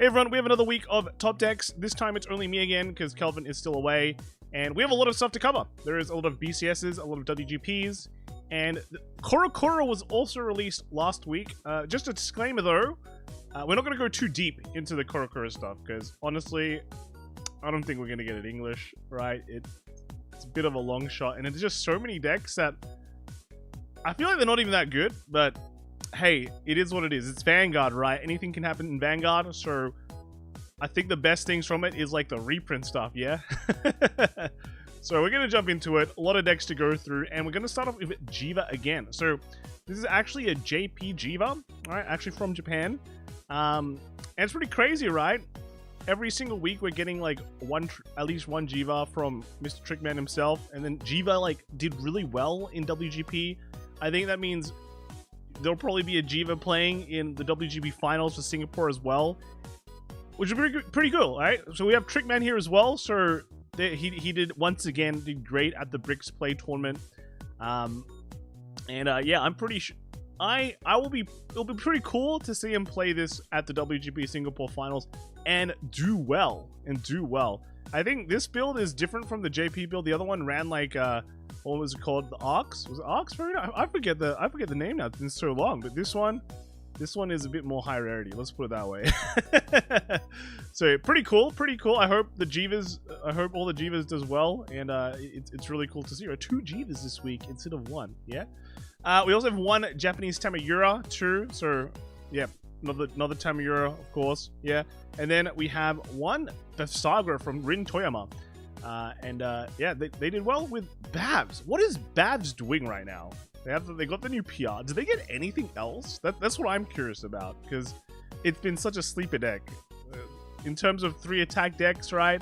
Hey everyone, we have another week of top decks. This time it's only me again because Kelvin is still away. And we have a lot of stuff to cover. There is a lot of BCSs, a lot of WGPs. And Corocoro was also released last week. Just a disclaimer though, we're not going to go too deep into the Corocoro stuff. Because honestly, I don't think we're going to get it English, right? It's a bit of a long shot. And it's just so many decks that I feel like they're not even that good. But hey, it is what it is. It's Vanguard, right? Anything can happen in Vanguard. So I think the best things from it is like the reprint stuff, yeah? So we're going to jump into it. A lot of decks to go through. And we're going to start off with Jheva again. So this is actually a JP Jheva, all right? Actually from Japan. And it's pretty crazy, right? Every single week we're getting like at least one Jheva from Mr. Trickman himself. And then Jheva like did really well in WGP. I think that means there'll probably be a Jheva playing in the WGP finals for Singapore as well, which is pretty cool, right? So we have Trickman here as well. So he did once again did great at the Bricks Play tournament, yeah, I'm pretty sure it'll be pretty cool to see him play this at the WGP Singapore finals and do well. I think this build is different from the JP build. The other one ran like what was it called? The Ox? Was it Ox? I forget the name now. It's been so long. But this one is a bit more high rarity. Let's put it that way. So pretty cool. I hope all the Jhevas does well, and it's really cool to see. Or 2 Jhevas this week instead of 1. Yeah. We also have 1 Japanese Tamayura too. So yeah, another Tamayura, of course. Yeah. And then we have 1 Saga from Rin Toyama. Yeah, they did well with Bavs. What is Bavs doing right now? They got the new PR. Did they get anything else? That's what I'm curious about, because it's been such a sleeper deck. In terms of 3 attack decks, right?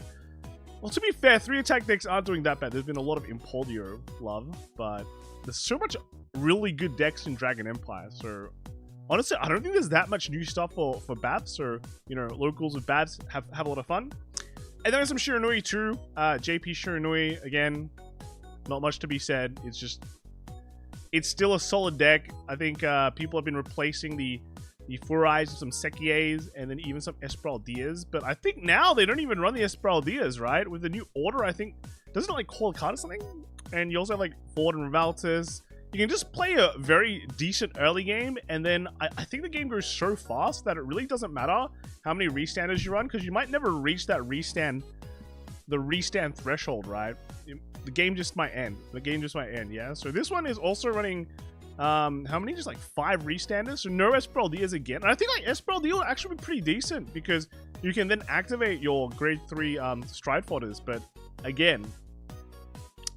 Well, to be fair, 3 attack decks aren't doing that bad. There's been a lot of Impauldio love, but there's so much really good decks in Dragon Empire. So honestly, I don't think there's that much new stuff for Bavs. So, you know, locals with Bavs have a lot of fun. And then there's some Shiranui too. JP Shiranui, again, not much to be said. It's still a solid deck. I think people have been replacing the Furais with some Sekies and then even some Esmeraldias. But I think now they don't even run the Esmeraldias, right? With the new order, I think, doesn't it like call a card or something? And you also have like Ford and Rivaltus. You can just play a very decent early game, and then I think the game goes so fast that it really doesn't matter how many restanders you run, because you might never reach that restand threshold, right? The game just might end. Yeah. So this one is also running, how many? Just like 5 restanders. So no Esmeraldias again. And I think like Esmeraldia will actually be pretty decent, because you can then activate your grade 3 stride fodders. But again,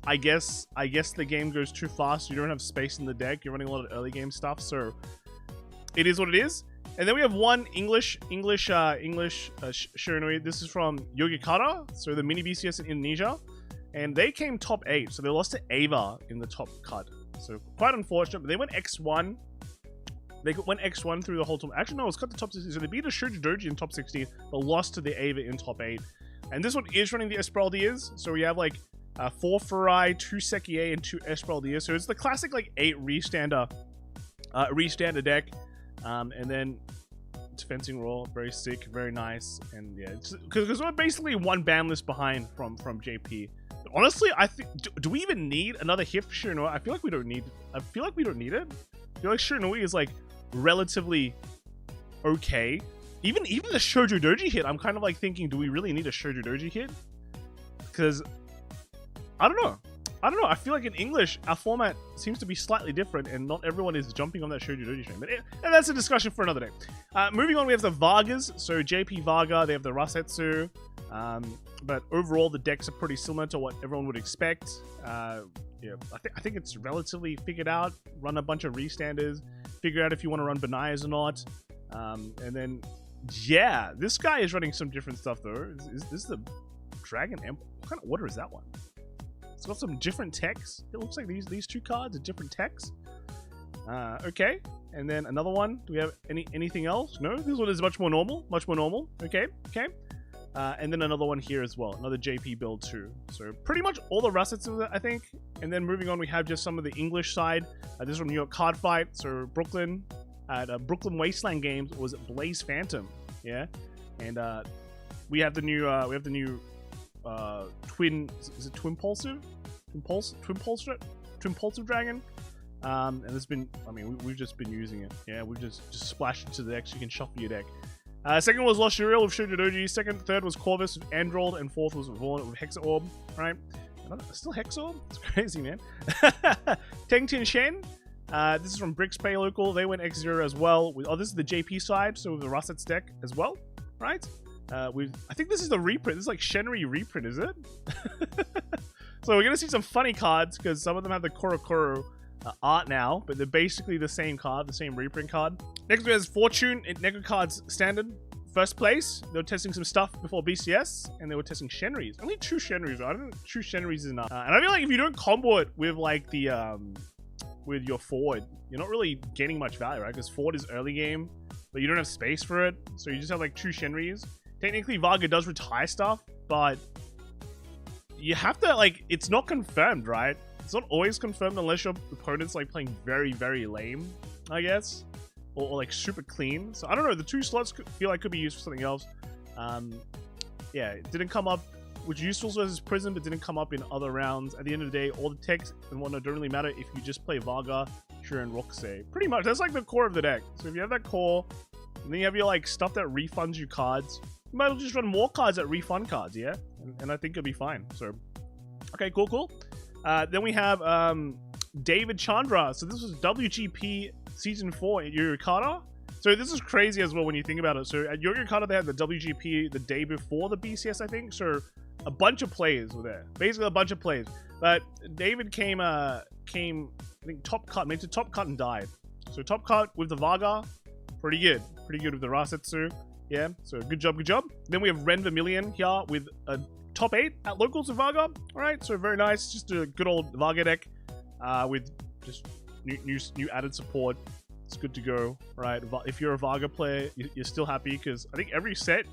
I guess the game goes too fast. You don't have space in the deck. You're running a lot of early game stuff, so it is what it is. And then we have 1 English Shiranui. This is from Yogyakarta, so the mini BCS in Indonesia, and they came top 8. So they lost to Ava in the top cut. So quite unfortunate. But they went X1. They went X1 through the whole tournament. Actually, no, it was cut to top 16. So they beat a Shojodoji in top 16, but lost to the Ava in top 8. And this one is running the Esmeraldias. So we have like 4 Furai, 2 Sekie, and 2 Esmeraldias. So it's the classic like 8 restander deck. And then it's Fencing Roll, very sick, very nice. And yeah, because we're basically 1 ban list behind from JP. But honestly, I think, do we even need another hit for Shiranui? I feel like we don't need it. I feel like Shiranui is like relatively okay. Even the Shojodoji hit, I'm kind of like thinking, do we really need a Shojodoji hit? Because I don't know. I feel like in English, our format seems to be slightly different, and not everyone is jumping on that Shojodoji train. But and that's a discussion for another day. Moving on, we have the Vargas. So JP Varga, they have the Rasetsu. But overall, the decks are pretty similar to what everyone would expect. Yeah, I think it's relatively figured out. Run a bunch of restanders. Figure out if you want to run Benaias or not. And then, yeah, this guy is running some different stuff though. Is this the Dragon Empire? What kind of order is that one? It's got some different techs. It looks like these 2 cards are different techs. Okay. And then another one. Do we have anything else? No, this one is much more normal. Okay. And then another one here as well. Another JP build too. So pretty much all the Rasetsu, I think. And then moving on, we have just some of the English side. This is from New York Card Fight. So Brooklyn at Brooklyn Wasteland Games was Blaze Phantom. Yeah. And we have the new twin. Is it Twimpulsive? Twimpulsive dragon. And there's been, I mean, we've just been using it. Yeah, we've just splashed into the deck so you can shuffle your deck. Second was Lascaria with Shojodoji. Second, third was Corvus with Android, and fourth was Vaughn with Hexa Orb. Right? Still Hexa Orb? It's crazy, man. Tengtin Shen. This is from Bricks Pay Local. They went X0 as well. This is the JP side, so with the Russets deck as well, right? I think this is the reprint. This is like Shiranui reprint, is it? So we're gonna see some funny cards because some of them have the Corocoro art now, but they're basically the same card, the same reprint card. Next we have Fortune in Nego Cards Standard. First place. They were testing some stuff before BCS, and they were testing Shiranui. Only 2 Shiranui. I don't think 2 Shiranui is enough. And I feel like if you don't combo it with like the with your forward, you're not really getting much value, right? Because forward is early game, but you don't have space for it, so you just have like 2 Shiranui. Technically, Varga does retire stuff, but you have to, like, it's not confirmed, right? It's not always confirmed unless your opponent's like playing very, very lame, I guess, or like super clean. So I don't know. The 2 slots feel like could be used for something else. Yeah, it didn't come up, which useful versus Prism, but didn't come up in other rounds. At the end of the day, all the techs and whatnot don't really matter if you just play Varga, Shura, and Rokusei. Pretty much, that's like the core of the deck. So if you have that core, and then you have your like stuff that refunds you cards, you might as well just run more cards that refund cards, yeah? And I think it'll be fine. So, okay, cool. Then we have David Chandra. So this was WGP Season 4 at Yurikata. So this is crazy as well when you think about it. So at Yurikata, they had the WGP the day before the BCS, I think. So a bunch of players were there. Basically a bunch of players. But David came I think top cut, made to top cut and died. So top cut with the Varga, pretty good. Pretty good with the Rasetsu. Yeah, so good job. Then we have Ren Vermilion here with a top 8 at locals of Varga. Alright, so very nice. Just a good old Varga deck with just new added support. It's good to go, right? If you're a Varga player, you're still happy because I think every set,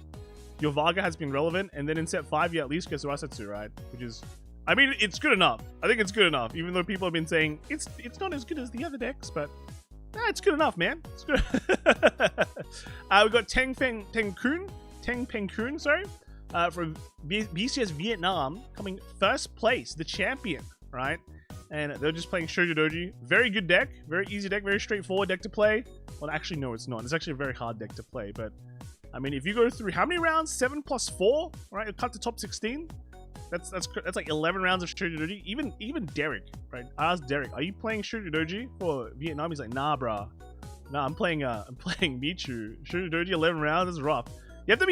your Varga has been relevant, and then in set 5, you at least get Rasetsu, right? Which is, I mean, it's good enough. I think it's good enough, even though people have been saying it's not as good as the other decks, but it's good enough, man. It's good. We got Teng Peng Kun, sorry, from BCS Vietnam, coming first place, the champion, right? And they're just playing Shojodoji. Very good deck, very easy deck, very straightforward deck to play. Well, actually, no, it's not. It's actually a very hard deck to play, but I mean, if you go through how many rounds? 7 plus 4, right? You'll cut to top 16. That's like 11 rounds of Shojodoji. Even Derek, right? I asked Derek, "Are you playing Shojodoji for Vietnam?" He's like, "Nah, bruh. Nah, I'm playing Michu. Shojodoji 11 rounds is rough." You have to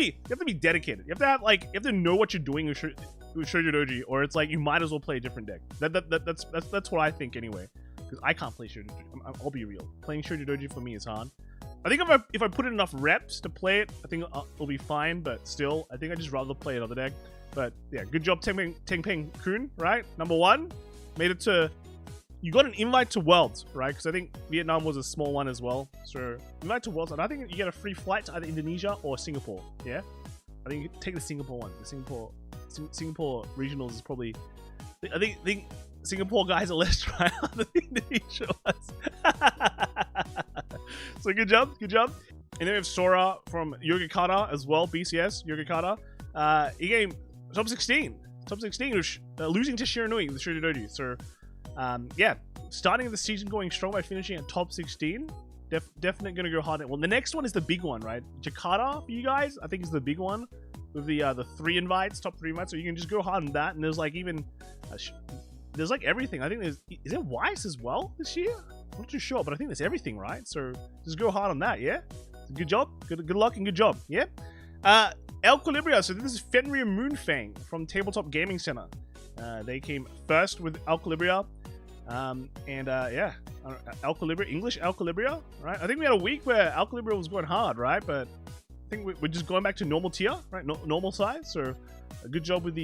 be dedicated. You have to know what you're doing with Shojodoji, or it's like you might as well play a different deck. That's what I think anyway. Because I can't play Shojodoji. I'll be real. Playing Shojodoji for me is hard. I think if I put in enough reps to play it, I think it'll be fine. But still, I think I'd just rather play another deck. But yeah, good job, Teng Peng Kun, right? Number 1, made it to. You got an invite to Worlds, right? Because I think Vietnam was a small one as well. So invite to Worlds, and I think you get a free flight to either Indonesia or Singapore. Yeah, I think you take the Singapore one. The Singapore regionals is probably. I think Singapore guys are less try than the Indonesia ones. So good job. And then we have Sora from Yogyakarta as well, BCS Yogyakarta. He came top 16, losing to Shiranui with Shojodoji. So yeah, starting the season going strong by finishing at top 16. Definitely gonna go hard. Well, the next one is the big one, right? Jakarta for you guys, I think is the big one with the 3 invites, top 3 invites. So you can just go hard on that. And there's like even there's like everything. I think is it Weiss as well this year? I'm not too sure, but I think there's everything, right? So just go hard on that, yeah. Good job, good luck, and good job, yeah. Aelquilibra. So this is Fenrir Moonfang from Tabletop Gaming Center. They came first with Aelquilibra. Yeah, Aelquilibra, English Aelquilibra, right? I think we had a week where Aelquilibra was going hard, right? But I think we're just going back to normal tier, right? Normal size. So a good job with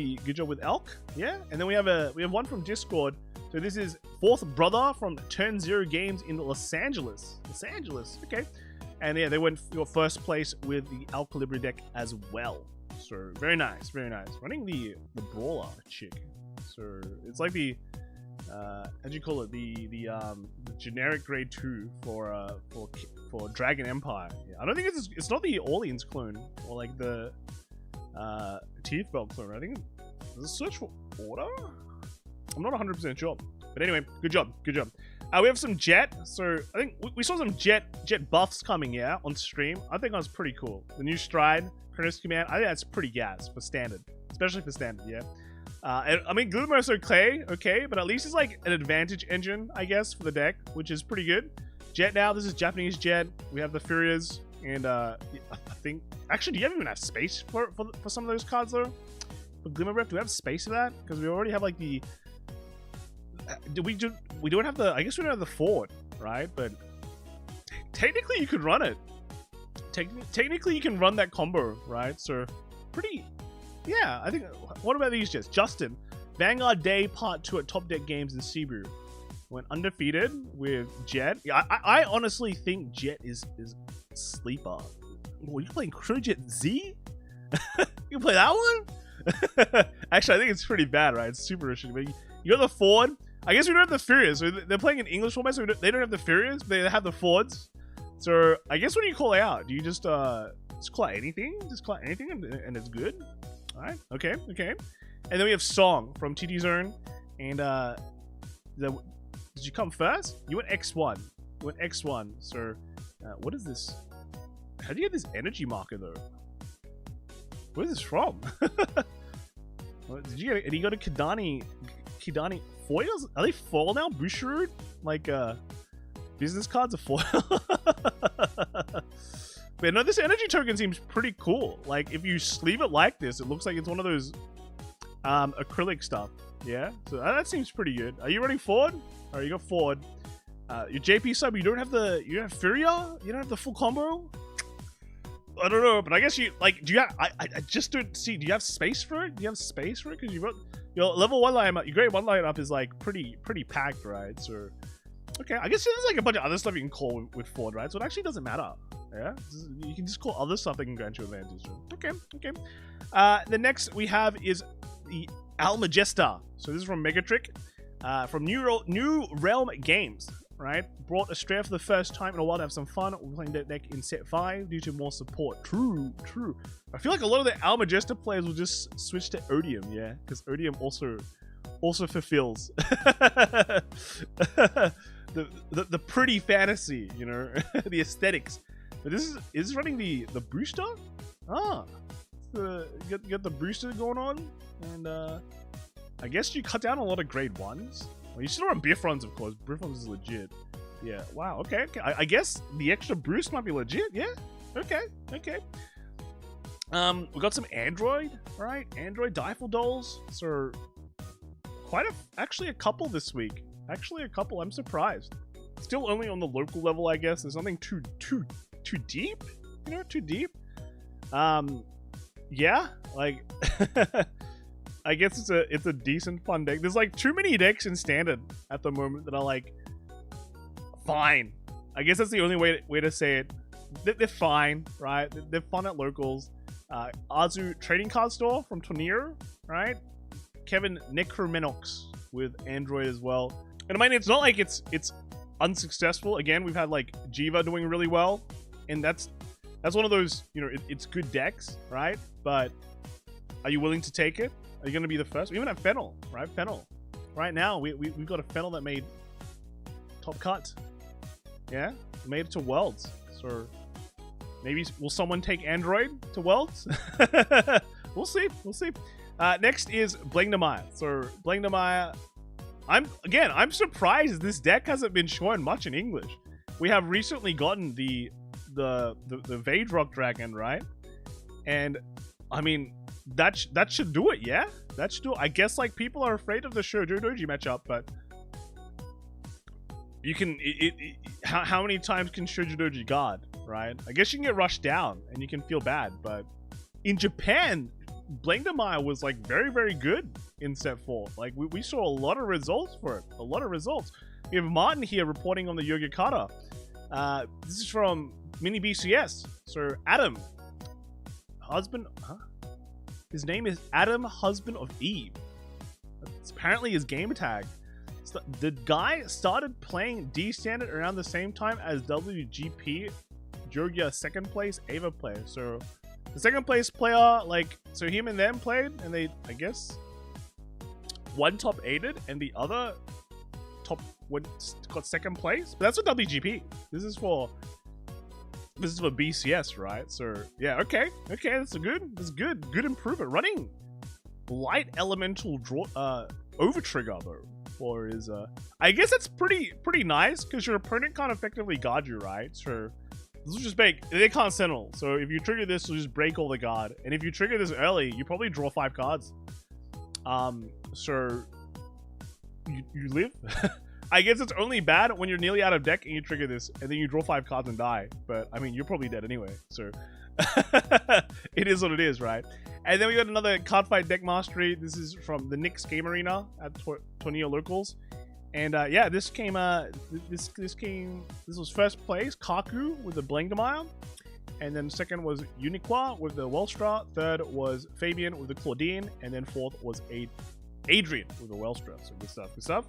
Elk, yeah. And then we have one from Discord. So this is 4th brother from Turn Zero Games in Los Angeles. Okay. And yeah, they went first place with the Aelquilibra deck as well. So very nice. Running the brawler chick. So it's like the how do you call it? The generic grade 2 for Dragon Empire. Yeah, I don't think it's not the Orleans clone or like the Teeth Belt clone. I think does it search for order? I'm not 100% sure. But anyway, good job. We have some Jet. So I think we saw some Jet buffs coming on stream. I think that's pretty cool. The new Stride, Chronos Command. I think that's pretty gas for standard, especially for standard. Yeah. And, I mean, Glimmer's okay, but at least it's like an advantage engine, I guess, for the deck, which is pretty good. Jet now. This is Japanese Jet. We have the Furias, and I think actually, do you even have space for some of those cards though? For Glimmer Rep, do we have space for that? Because we already have like the. We don't have the. I guess we don't have the Ford, right? But technically, you could run it. Technically, you can run that combo, right? So, pretty. Yeah, I think. What about these Jets? Justin, Vanguard Day Part 2 at Top Deck Games in Cebu. Went undefeated with Jet. Yeah, I honestly think Jet is sleeper. Oh, you playing Chronojet Z? You play that one? Actually, I think it's pretty bad, right? It's super risky. But you got the Ford. I guess we don't have the Furious. So they're playing in English format, so they don't have the Furious, but they have the Fords. So I guess what do you call out? Do you just call out anything? Just call out anything and it's good? Alright, okay. And then we have Song from TD Zone. And did you come first? You went X1. So what is this? How do you get this energy marker though? Where's this from? Did you get it? You got a Kidani foils? Are they foil now? Bushiroad? Like business cards are foil? But no, this energy token seems pretty cool. Like if you sleeve it like this, it looks like it's one of those acrylic stuff. Yeah, so that seems pretty good. Are you running forward? Alright, you got forward. Your JP sub, you don't have Furia? You don't have the full combo? I don't know, but I guess you like. Do you have? I just don't see. Do you have space for it? Because you've got your level 1 lineup. Your grade 1 lineup is like pretty packed, right? So okay, I guess there's like a bunch of other stuff you can call with Ford, right? So it actually doesn't matter. Yeah, you can just call other stuff that can grant you advantage. Okay. The next we have is the Almajestar. So this is from Megatrick, from New Realm Games. Right, brought Australia for the first time in a while to have some fun. We're playing that deck in set 5 due to more support. True. I feel like a lot of the Almajestar players will just switch to Odium, yeah, because Odium also fulfills the pretty fantasy, you know, the aesthetics. But this is running the booster. You got the booster going on, and I guess you cut down a lot of grade 1s. Well, you still run Biffrons, of course. Biffrons is legit. Yeah, wow, okay. I guess the extra boost might be legit, yeah? Okay. We got some Android, right? Android Dieful Dolls. So, actually a couple this week. I'm surprised. Still only on the local level, I guess. There's nothing too deep? You know, too deep? Yeah, like... I guess it's a decent fun deck. There's like too many decks in standard at the moment that are like fine. I guess that's the only way to say it. They're fine, right? They're fun at locals. Azu Trading Card Store from Torniro, right? Kevin Necromenox with Android as well. And I mean, it's not like it's unsuccessful. Again, we've had like Jheva doing really well, and that's one of those, you know, it's good decks, right? But are you willing to take it? Are you going to be the first? We even have Fennel, right? Fennel. Right now, we've got a Fennel that made top cut. Yeah? Made it to Worlds. So, maybe will someone take Android to Worlds? We'll see. Next is Blangdmire. So, Blangdmire... I'm surprised this deck hasn't been shown much in English. We have recently gotten the Vaidrock Dragon, right? And, I mean... That should do it, yeah? That should do it. I guess, like, people are afraid of the Shojodoji matchup, but... You can... how many times can Shojodoji guard, right? I guess you can get rushed down, and you can feel bad, but... In Japan, Blangdmire was, like, very, very good in set 4. Like, we saw a lot of results for it. A lot of results. We have Martin here reporting on the Yogakata. This is from Mini BCS. So, Adam. Husband... Huh? His name is Adam, Husband of Eve. That's apparently his game tag. The guy started playing D standard around the same time as WGP. Georgia second place, Ava player. So the second place player, like, so him and them played, and they, I guess, one top 8'd and the other top one got second place. But that's for WGP. This is for BCS, right? So yeah, okay, that's good improvement. Running light elemental draw over trigger though for his I guess that's pretty nice because your opponent can't effectively guard you, right? So this will just make, they can't sentinel. So if you trigger this, you'll just break all the guard. And if you trigger this early, you probably draw 5 cards. So you live. I guess it's only bad when you're nearly out of deck and you trigger this, and then you draw 5 cards and die. But I mean, you're probably dead anyway. So it is what it is, right? And then we got another card fight deck mastery. This is from the Knicks Game Arena at Torneo Locals. And yeah, this came. This was first place Kaku with the Blangdmire, and then second was Uniqua with the Welstra. Third was Fabian with the Claudine, and then fourth was Adrian with the Welstra. So good stuff. Good stuff.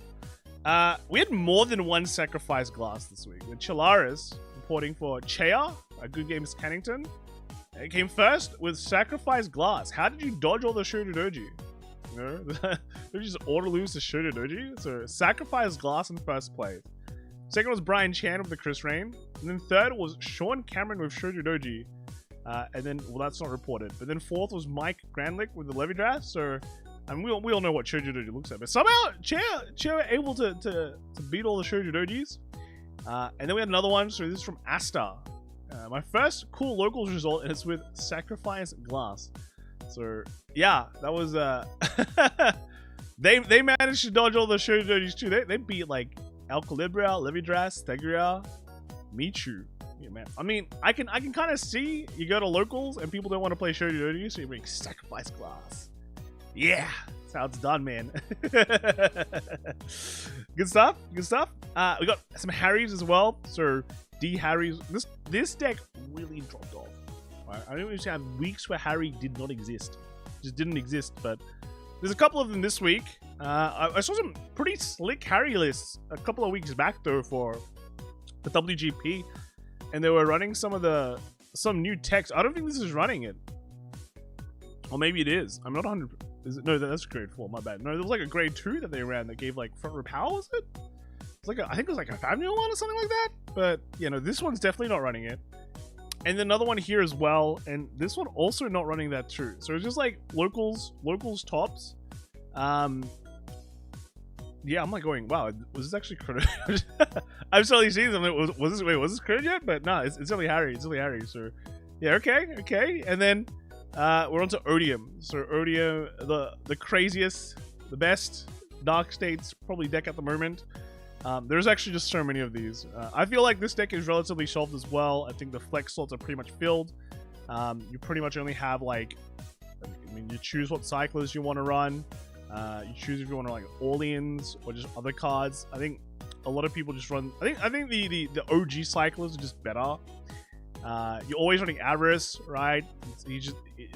We had more than one sacrifice glass this week. With Chilaris reporting for Chea, a Good Games Cannington. It came first with sacrifice glass. How did you dodge all the Shojodoji? You know, did you just auto lose to Shojodoji? So sacrifice glass in first place. Second was Brian Chan with the Chris Rain, and then third was Sean Cameron with Shojodoji. And then, well, that's not reported. But then fourth was Mike Granlick with the Levidras. So, and we all know what Shojodoji looks like. But somehow, Che were able to beat all the Shojodojis. And then we had another one. So this is from Asta. My first cool locals result, and it's with Sacrifice Glass. So yeah, that was they managed to dodge all the Shoujojis too. They beat like Aelquilibra, Levidras, Stegria, Michu. Yeah, man. I mean, I can kind of see you go to locals and people don't want to play Shoujodoji, so you bring Sacrifice Glass. Yeah, that's how it's done, man. Good stuff. Good stuff. We got some Harrys as well. So D Harrys. This deck really dropped off. Right? I don't even have weeks where Harry did not exist. Just didn't exist. But there's a couple of them this week. I saw some pretty slick Harry lists a couple of weeks back though for the WGP, and they were running some new text. I don't think this is running it, or maybe it is. I'm not 100. No, that's grade 4. My bad. No, there was like a grade 2 that they ran that gave like front row power. Was it? It's like I think it was like a 5-0 one or something like that. But you know, this one's definitely not running it. And then another one here as well, and this one also not running that too. So it's just like locals tops. Yeah, I'm like going, wow, was this actually Chronojet? I've slowly seen them. Was this Chronojet? But no, it's only Harry. It's only Harry. So yeah, okay. And then we're on to Odium. So Odium, the craziest, the best Dark States probably deck at the moment. There's actually just so many of these. I feel like this deck is relatively shelved as well. I think the flex slots are pretty much filled. You pretty much only have like, I mean, you choose what cyclers you want to run. You choose if you want to like Orleans or just other cards. I think a lot of people just run. I think the OG cyclers are just better. You're always running Avarice, right?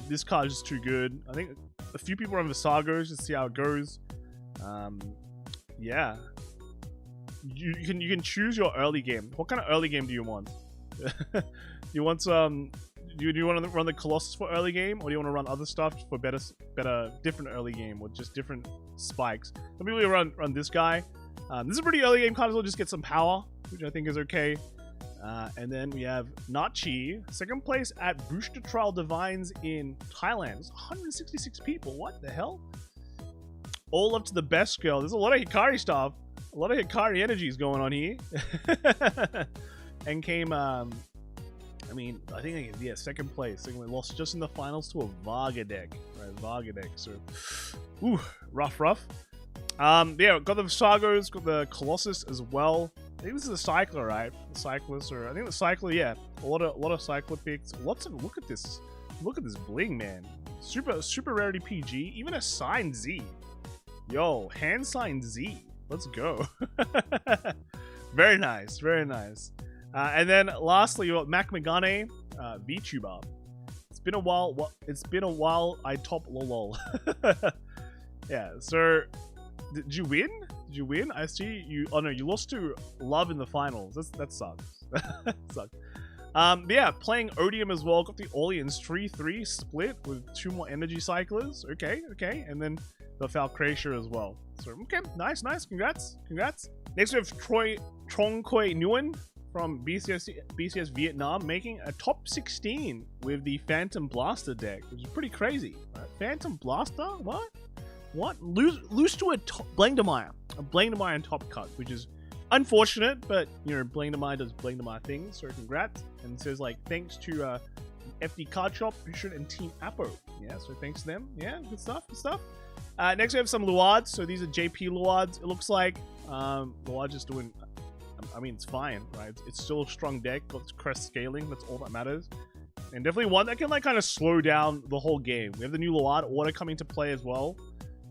This card is just too good. I think a few people run Visagos to see how it goes. Yeah. You can choose your early game. What kind of early game do you want? You want some? Do you want to run the Colossus for early game, or do you want to run other stuff for better, different early game with just different spikes? Some people run this guy. This is a pretty early game card as well. Just get some power, which I think is okay. And then we have Nachi, second place at Booster Trial Divines in Thailand. There's 166 people. What the hell? All up to the best girl. There's a lot of Hikari stuff. A lot of Hikari energies going on here. And came, I mean, I think, yeah, second place. We lost just in the finals to a Varga deck. Right, Varga deck. So, ooh, rough. Yeah, got the Visagos, got the Colossus as well. I think this is the Cycler, right? The Cyclist, or I think the Cycler, yeah. A lot of Cycler picks. Lots of, look at this bling, man. Super rarity PG. Even a signed Z. Yo, hand signed Z. Let's go. Very nice. And then lastly, you got Mac Magane, VTuber. It's been a while. I top lol. Yeah. So, did you win? Did you win? I see you. Oh no, you lost to Love in the finals. That sucks. Sucks. Yeah, playing Odium as well. Got the Orleans 3-3 split with 2 more energy cyclers. Okay, and then the Falcratia as well. So okay, nice. Congrats. Next we have Trong Koi Nguyen from BCS Vietnam making a top 16 with the Phantom Blaster deck, which is pretty crazy. Right? Phantom Blaster? What? Lose to a Blangdmire. A Blangdmire in top cut, which is unfortunate, but you know, Blangdmire does Blangdmire things, so congrats. And it says like thanks to FD Card Shop, Bishop and Team Apo. Yeah, so thanks to them. Yeah, good stuff. Next we have some Luards. So these are JP Luards. It looks like Luard just doing, I mean, it's fine, right? It's still a strong deck, got crest scaling, that's all that matters. And definitely one that can like kind of slow down the whole game. We have the new Luard order coming to play as well.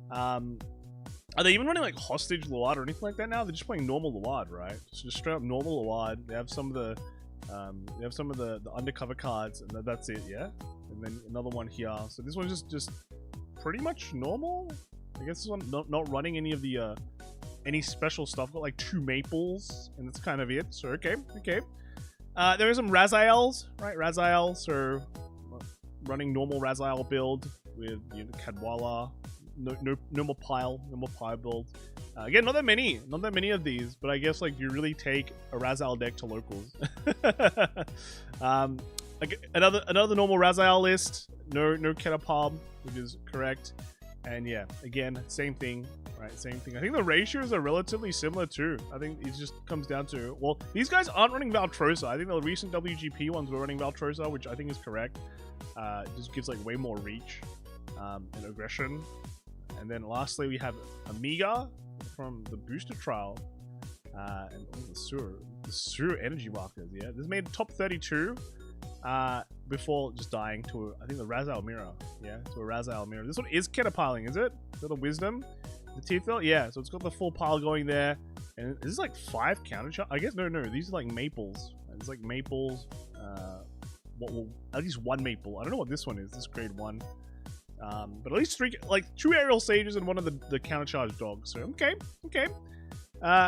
Are they even running like hostage Luard or anything like that now? They're just playing normal Luard, right? Just straight up normal Luard. They have some of the undercover cards, and that's it, yeah. And then another one here. So this one's just pretty much normal. I guess this one not running any of the any special stuff. Got like 2 maples, and that's kind of it. So okay. There are some Rezaels, right? Rezael, so running normal Rezael build with Cadwalla. No more pile build. Again, not that many of these, but I guess like you really take a Rezael deck to locals. Like another normal Rezael list. No Ketapalm, which is correct. And yeah, again, same thing, right? Same thing. I think the ratios are relatively similar too. I think it just comes down to, well, these guys aren't running Valtrosa. I think the recent WGP ones were running Valtrosa, which I think is correct. It just gives like way more reach and aggression. And then lastly, we have Amiga from the booster trial. And the Sur energy markers, yeah. This made top 32 before just dying to, I think, the Rezael Mirror. Yeah, to a Rezael Mirror. This one is catapiling, is it? Is it the Wisdom? The Teeth Belt? Yeah, so it's got the full pile going there. And this is like 5 counter charge. I guess, no, these are like maples. It's like maples. At least 1 maple. I don't know what this one is. This is grade 1. But at least 2 aerial sages and 1 of the countercharge dogs. So okay.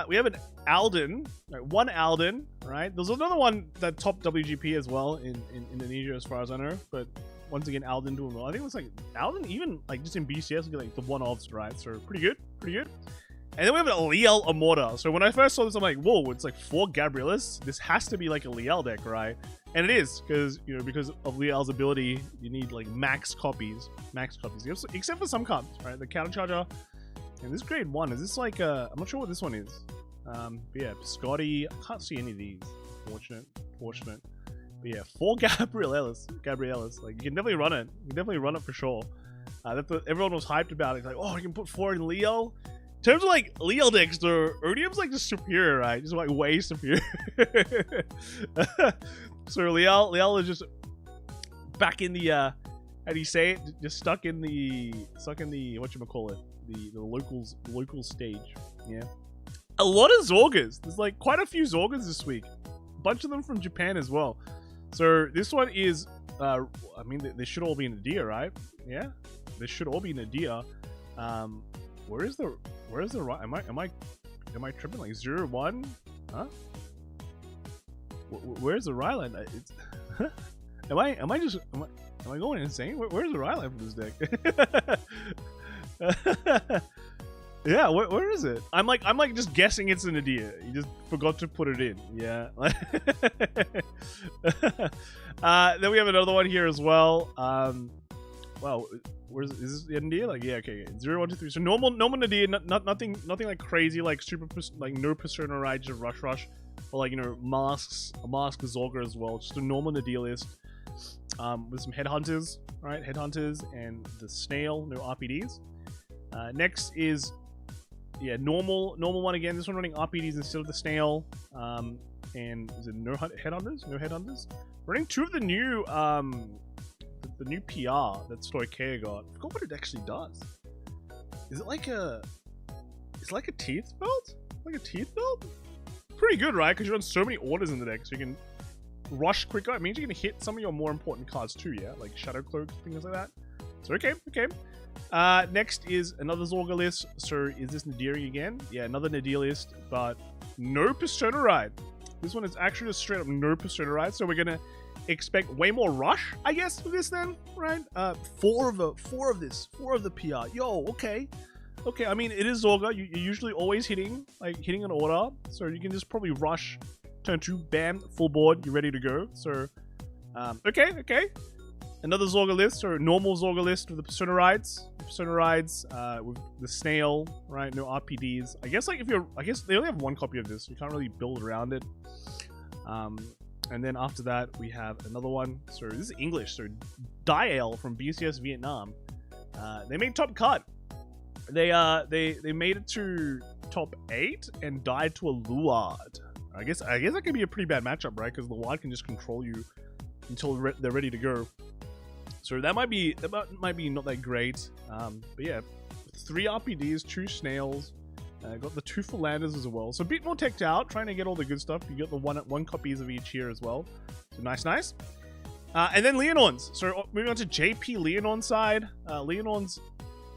We have an Alden, right, 1 Alden, right? There's another one that topped WGP as well in Indonesia, as far as I know. But once again, Alden doing well. I think it was like Alden even like just in BCS would be like the 1-offs, right? So pretty good. And then we have a Liael Immorta. So when I first saw this, I'm like, whoa, it's like 4 Gabrielis. This has to be like a Liael deck, right? And it is, because of Liael's ability, you need like max copies. Except for some cards, right? The countercharger. And this grade 1, is this like I'm not sure what this one is. But yeah, Scotty, I can't see any of these. Fortunate. But yeah, 4 Gabrielis. Like, you can definitely run it. You can definitely run it for sure. Everyone was hyped about it. Like, oh, I can put 4 in Liael. In terms of like Liael decks, the Odium's like just superior, right? Just like way superior. So Liael is just back in the how do you say it? Just stuck in the whatchamacallit, the local stage. Yeah. A lot of Zorgas. There's like quite a few Zorgas this week. A bunch of them from Japan as well. So this one is I mean, they should all be in Nadia, right? Yeah. They should all be in Nadia. Where's the right? Am I tripping? Like 0-1? Huh? Where's the Ryland? It's am I going insane? Where's the Ryland for this deck? Yeah, where is it? I'm like just guessing it's an Nadia. You just forgot to put it in. Yeah. Then we have another one here as well. Wow. Is this the Nadia? Like, yeah, okay. 0, 1, 2, 3. So normal Nadia, nothing like crazy, like super, like no Persona Ride, just rush. Or like, a mask Zorga as well. Just a normal Nadia list. With some headhunters, right? Headhunters and the snail, no RPDs. Next is, yeah, normal one again. This one running RPDs instead of the snail. And is it no headhunters? No headhunters. Running 2 of the new the new PR that Stoikea got. I forgot what it actually does. Is it like a teeth belt? Like a teeth belt? Pretty good, right? Because you run so many orders in the deck, so you can rush quicker. It means you can hit some of your more important cards too, yeah? Like Shadow Cloak, things like that. So okay. Next is another Zorga list. So is this Nadiri again? Yeah, another Nadir list, but no Persona Ride. This one is actually just straight up no Persona Ride. So we're gonna expect way more rush, I guess, for this then, right? Four of the PR. Yo, okay. Okay, I mean, it is Zorga. You're usually always hitting an order. So you can just probably rush, turn 2, bam, full board, you're ready to go. So, okay. Another Zorga list, or normal Zorga list with the Persona Rides. With the snail, right? No RPDs. I guess they only have one copy of this. You can't really build around it. And then after that, we have another one. So this is English. So Liael from BCS Vietnam. They made top cut. They made it to top 8 and died to a Luard. I guess that could be a pretty bad matchup, right? Because Luard can just control you until they're ready to go. So that might be not that great. But yeah, 3 RPDs, 2 snails. Got the 2 Philanders as well. So a bit more teched out, trying to get all the good stuff. You get the one copies of each here as well. So nice. And then Lianorns. So moving on to JP Lianorn side. Lianorns,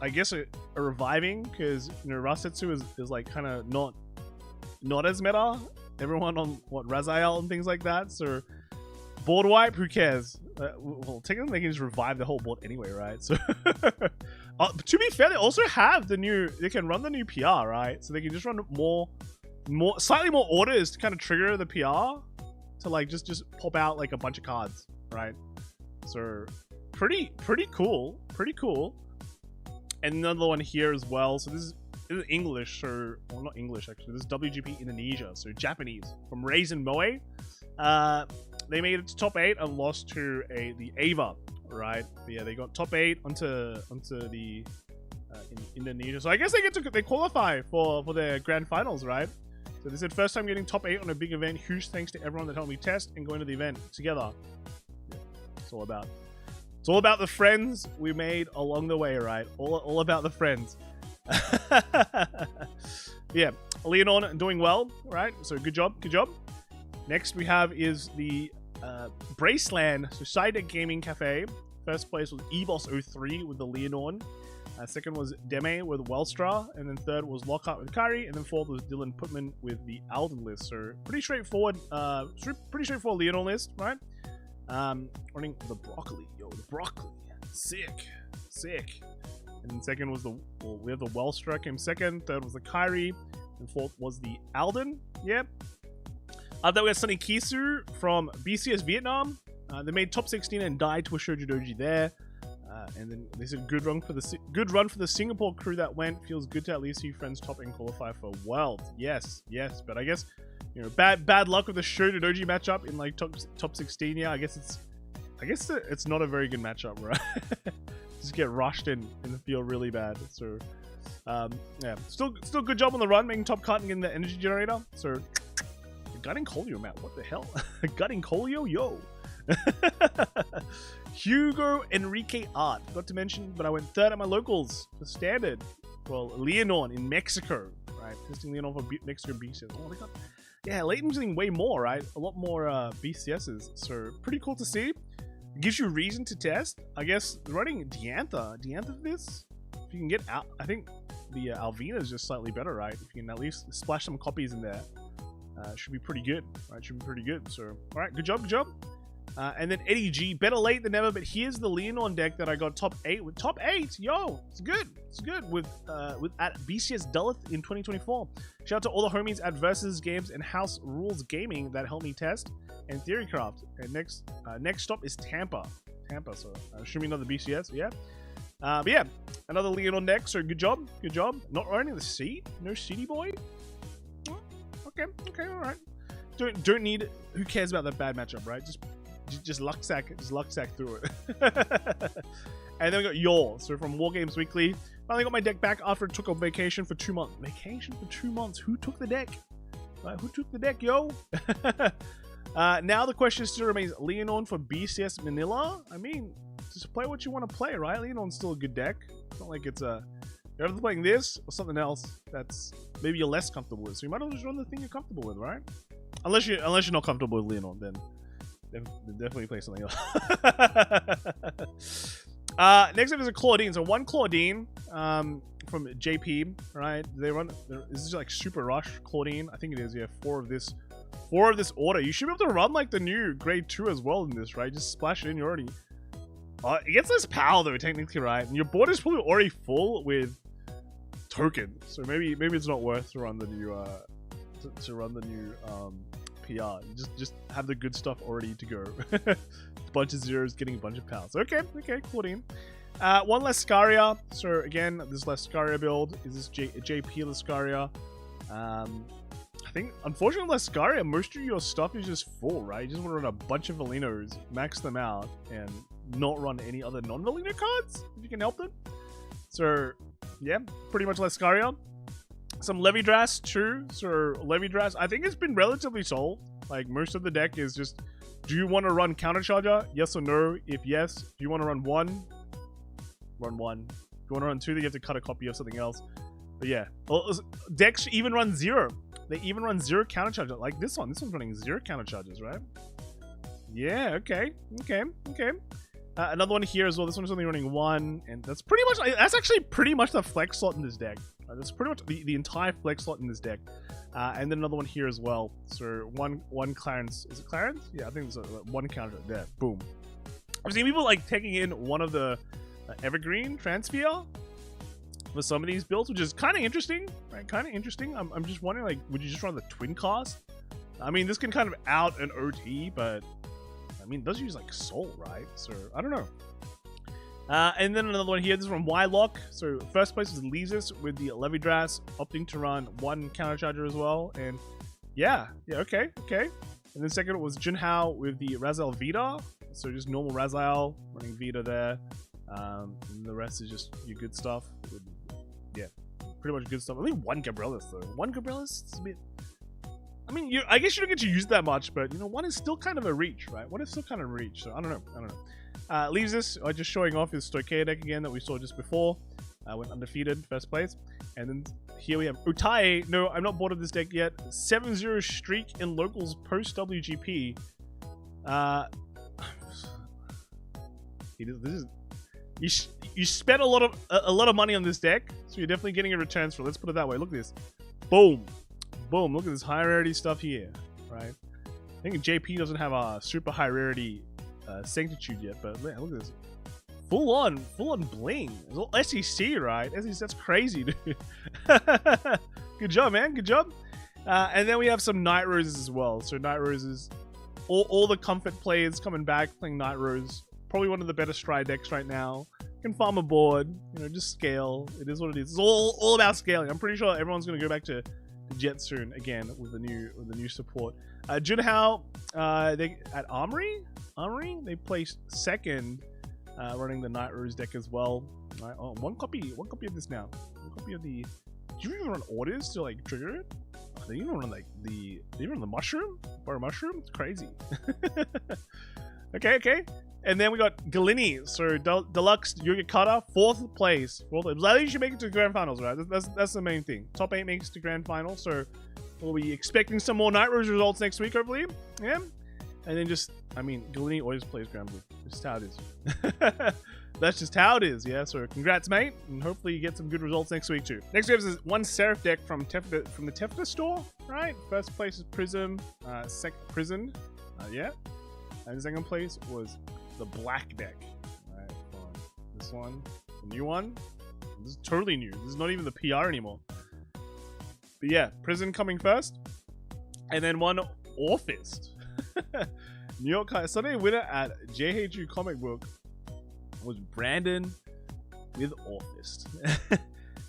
I guess, are reviving because Rasetsu is like kind of not as meta. Everyone on Rezael and things like that. So board wipe, who cares? Well, technically they can just revive the whole board anyway, right? So to be fair, they also have they can run the new PR, right? So they can just run slightly more orders to kind of trigger the PR to like just pop out like a bunch of cards, right? So pretty cool. And another one here as well. So this is English, or well, not English actually. This is WGP Indonesia, so Japanese from Raisin Moe. They made it to top 8 and lost to the Ava, right? But yeah, they got top 8 onto the in Indonesia. So I guess they qualify for their grand finals, right? So they said first time getting top 8 on a big event. Huge thanks to everyone that helped me test and go into the event together. Yeah, it's all about the friends we made along the way, right? All about the friends. Yeah, Lianorn doing well, right? So good job. Next we have is the Braceland, so Side Deck Gaming Cafe. First place was Ebos03 with the Lianorn. Second was Deme with Welstra, and then third was Lockhart with Kari, and then fourth was Dylan Putman with the Alden list. So pretty straightforward Lianorn list, right? Running the broccoli, the broccoli, sick. And then second was we have the Welstra came second, third was the Kari, and fourth was the Alden. Yep. Then we got Sunny Kisu from BCS Vietnam. They made top 16 and died to a Shojodoji there. And then they said good run for the Singapore crew that went. Feels good to at least see friends top and qualify for World. Yes. But I guess bad luck with the Shojodoji matchup in like top 16. Yeah, I guess it's not a very good matchup, right? Just get rushed in and feel really bad. So yeah, still good job on the run, making top cut and getting the energy generator. So gutting Colio, Matt. What the hell? Gutting Colio, yo. Hugo Enrique Art. Forgot to mention, but I went third at my locals for standard. Well, Lianorn in Mexico, right? Testing Lianorn for Mexico BCS. Oh, they got, yeah, Leighton's getting way more, right? A lot more BCSs. So pretty cool to see. Gives you reason to test. I guess running Diantha for this. If you can get out, I think the Alvina is just slightly better, right? If you can at least splash some copies in there. Should be pretty good, right? So, all right, good job. And then Eddie G, better late than never. But here's the Lianorn deck that I got top 8 with. Top 8, yo, it's good with at BCS Duluth in 2024. Shout out to all the homies at Versus Games and House Rules Gaming that helped me test and Theorycraft. And next stop is Tampa. So assuming another BCS, yeah. But yeah, another Lianorn deck. So good job. Not running the seat, no CD boy. Okay, all right. Don't need. Who cares about that bad matchup, right? Just luck sack through it. And then we got Yor. So from War Games Weekly, finally got my deck back after it took a vacation for 2 months. Who took the deck? Right, who took the deck, yo? Now the question still remains: Lianorn for BCS Manila. I mean, just play what you want to play, right? Lianorn's still a good deck. It's not like it's a. You're either playing this or something else that's maybe you're less comfortable with. So you might as well just run the thing you're comfortable with, right? Unless you're not comfortable with Lianorn, then definitely play something else. Next up is a Claudine. So one Claudine from JP, right? They run. This is like Super Rush Claudine. I think it is. Yeah, four of this order. You should be able to run like the new Grade 2 as well in this, right? Just splash it in. You're already. It gets less power though, technically, right? And your board is probably already full with tokens, so maybe it's not worth to run the new PR. Just have the good stuff already to go. Bunch of zeros, getting a bunch of power. So, okay, Claudine. One Lascaria. So again, this Lascaria build is this JP Lascaria. I think, unfortunately, Lascaria, most of your stuff is just full, right? You just want to run a bunch of Valinos, max them out, and not run any other non-Valino cards, if you can help it. So, yeah, pretty much Lascaria. Some Levidras, too. So, Levidras, I think it's been relatively solved. Like, most of the deck is just, do you want to run Countercharger? Yes or no? If yes, do you want to run one? Run one. If you want to run two, then you have to cut a copy of something else. But yeah, decks even run 0. They even run 0 Countercharger. Like this one. This one's running 0 Countercharges, right? Yeah, okay. Another one here as well. This one's only running 1. And that's pretty much, that's actually pretty much the flex slot in this deck. That's pretty much the entire flex slot in this deck. And then another one here as well. So one Clarence. Is it Clarence? Yeah, I think there's one counter there. Boom. I've seen people like taking in one of the Evergreen Transfer for some of these builds, which is kind of interesting, right? Kind of interesting. I'm just wondering, like, would you just run the twin cast? I mean, this can kind of out an OT, but I mean, it does use like Soul, right? So I don't know. And then another one here. This is from Ylock. So first place is Lezus with the Levidras, opting to run 1 Countercharger as well. And yeah, okay. And then second was Junhao with the Rezael Vita. So just normal Rezael running Vita there. And the rest is just your good stuff. Yeah, pretty much good stuff. Only 1 Gabrielis though. 1 Gabrielis is a bit. I mean, I guess you don't get to use that much, but you know, 1 is still kind of a reach, right? 1 is still kind of a reach. So I don't know. Leaves this just showing off his Stoichea deck again that we saw just before. Went undefeated, first place. And then here we have Utae. No, I'm not bored of this deck yet. 7-0 streak in locals post WGP. You spent a lot of money on this deck, so you're definitely getting a returns for it. Let's put it that way. Look at this. Boom. Look at this high rarity stuff here, right? I think JP doesn't have a super high rarity Sanctitude yet, but man, look at this. Full on bling. It's all SEC, right? SEC, that's crazy, dude. Good job, man. Good job. And then we have some Nightroses as well. So Nightroses, all the comfort players coming back playing Nightrose. Probably one of the better Stride decks right now. Can farm a board, you know, just scale. It is what it is. It's all about scaling. I'm pretty sure everyone's gonna go back to Jet soon again with the new support. Junhao, they at Armory, they placed second, running the Nightrose deck as well. Right, oh, one copy of this now. One copy of the. Do you even run orders to like trigger it? Oh, they even run like they even run the mushroom, bar mushroom. It's crazy. Okay. And then we got Galini, so Deluxe Yogikata, 4th place. Well, you should make it to the Grand Finals, right? That's the main thing. Top 8 makes it to Grand Final, so we'll be expecting some more Nightrose results next week, hopefully. Yeah. And then just, I mean, Galini always plays Grand Blue. That's just how it is. That's just how it is, yeah? So congrats, mate, and hopefully you get some good results next week, too. Next we have this one Seraph deck from the Tefta store, right? First place is Prism, Prison, yeah. And the second place was the black deck, right? This one, the new one. This is totally new. This is not even the PR anymore. But yeah, Prison coming first, and then one Orfist. New York Sunday winner at JHU Comic Book was Brandon with Orfist,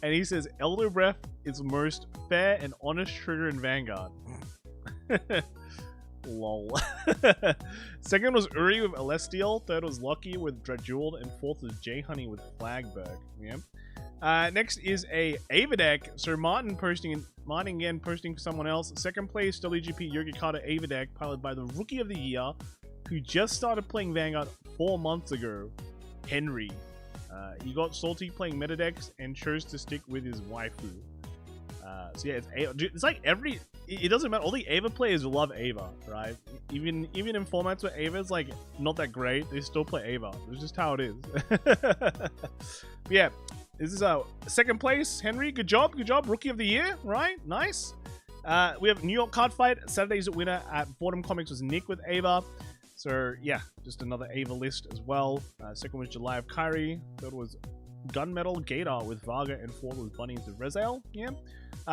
and he says Elder Breath is most fair and honest trigger in Vanguard. Lol. Second was Uri with Celestial. Third was Lucky with Dredjeweled. And fourth was J Honey with Flagberg. Yeah. Next is a Ava deck. So Martin again posting for someone else. Second place, WGP Yogikata Ava deck, piloted by the Rookie of the Year, who just started playing Vanguard 4 months ago, Henry. He got salty playing meta decks and chose to stick with his waifu. So yeah, it's like it doesn't matter. All the Ava players love Ava, right? Even in formats where Ava's like not that great, they still play Ava. It's just how it is. But yeah, this is our second place. Henry, good job, Rookie of the Year, right? Nice. We have New York Card Fight. Saturday's winner at Boredom Comics was Nick with Ava. So yeah, just another Ava list as well. Second was July of Kyrie. Third was Gunmetal Gator with Varga, and fourth was Bunnies with Rezael. Yeah.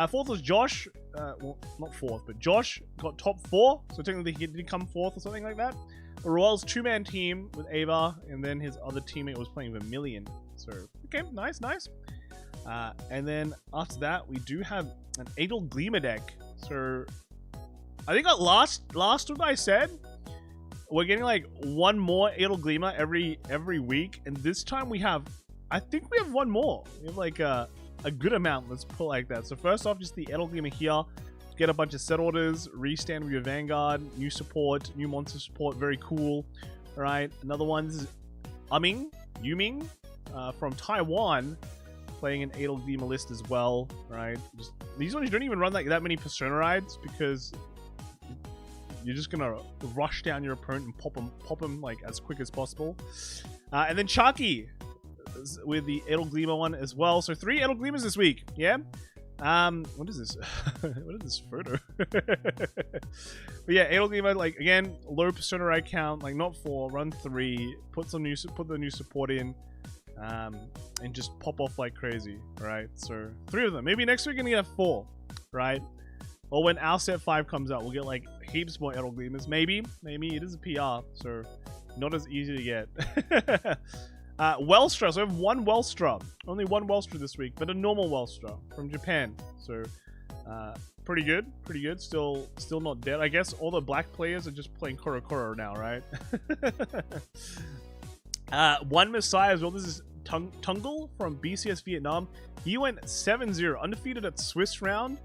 Fourth was Josh. Well, not fourth, but Josh got top 4. So technically he did come fourth or something like that. Royal's 2-man team with Ava, and then his other teammate was playing Vermilion. So okay, nice. And then after that, we do have an Eledglema deck. So I think last week I said we're getting like one more Eledglema every week, and this time I think we have one more. We have like a good amount, let's put it like that. So first off, just the Eledglema here. Get a bunch of set orders, restand with your Vanguard, new support, new monster support, very cool. Alright, another one, this is Yuming from Taiwan, playing an Eledglema list as well. Right, these ones you don't even run like that many Persona rides because you're just gonna rush down your opponent and pop them like as quick as possible. And then Chalky with the Eledglema one as well. So 3 Eledglemas this week. Yeah. What is this? What is this photo? But yeah, Eledglema, like again, low Persona ride count, like not 4, run 3, put the new support in, and just pop off like crazy. Right. So 3 of them. Maybe next week we're gonna get 4. Right. Or when our set 5 comes out, we'll get like heaps more Eledglemas. Maybe it is a PR, so not as easy to get. Welstra, so I have 1 Welstra. Only 1 Welstra this week, but a normal Welstra from Japan. So pretty good. Still not dead. I guess all the black players are just playing Corocoro now, right? 1 Messiah as well. This is Tungle from BCS Vietnam. He went 7-0, undefeated at Swiss round.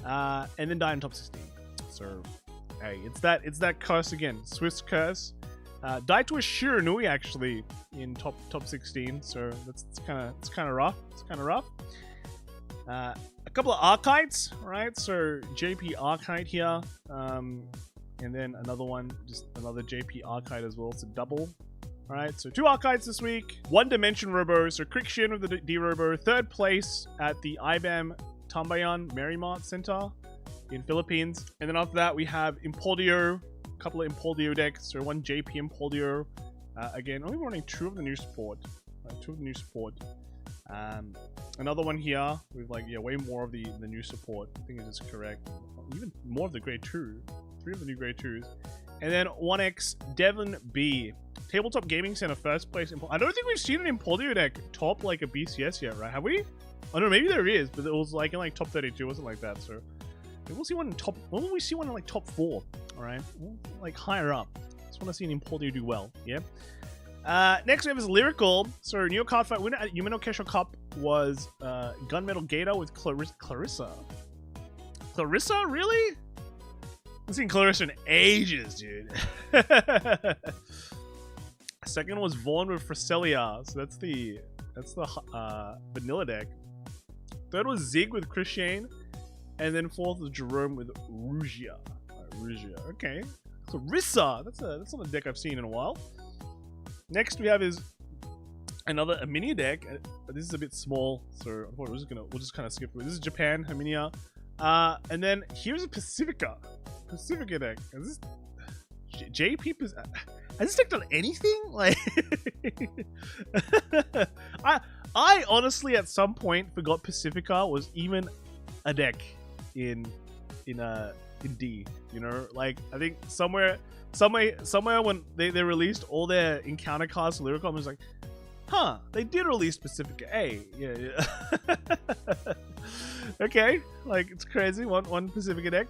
And then died in top 16. So, hey, it's that curse again, Swiss curse. Died to a Shiranui actually in top 16. So it's kind of rough. A couple of Arkhites, right? So JP Arkhite here, and then another one, just another JP Arkhite as well. It's a double. All right, so 2 Arkhites this week. 1 Dimension Robo. So Crickshin with the D Robo, 3rd place at the IBAM Tambayan Marymount Center in Philippines. And then after that, we have Impauldio, a couple of Impauldio decks. So 1 JP Impauldio. Again, only running 2 of the new support. 2 of the new support. Another one here with like, yeah, way more of the new support. I think it is correct. Even more of the grade 2. 3 of the new grade 2s. And then 1X Devon B. Tabletop Gaming Center, 1st place. I don't think we've seen an Impauldio deck top like a BCS yet, right? Have we? Oh no, maybe there is, but it was like in like top 32 or something like that. So maybe we'll see one in top. When will we see one in like top 4? All right, like higher up. Just want to see an Impauldio do well. Yeah. Next we have is Lyrical. So New York Card Fight winner at Yumeno Kesho Cup was Gunmetal Gator with Clarissa. Clarissa, really? I haven't seen Clarissa in ages, dude. Second was Vaughn with Fracelia. So that's the vanilla deck. 3rd was Zig with Chris Shane. And then 4th was Jerome with Rugia. Rugia, okay. So Rissa, that's not a deck I've seen in a while. Next we have is a mini deck. But this is a bit small, so we'll just kind of skip through. This is Japan, Herminia. And then here's a Pacifica deck. Is this JP? Has this deck done anything? Like, I honestly at some point forgot Pacifica was even a deck in D. You know, like I think somewhere when they released all their encounter cards to Lyrical, I was like, huh, they did release Pacifica. Hey, yeah. Okay, like it's crazy. One Pacifica deck.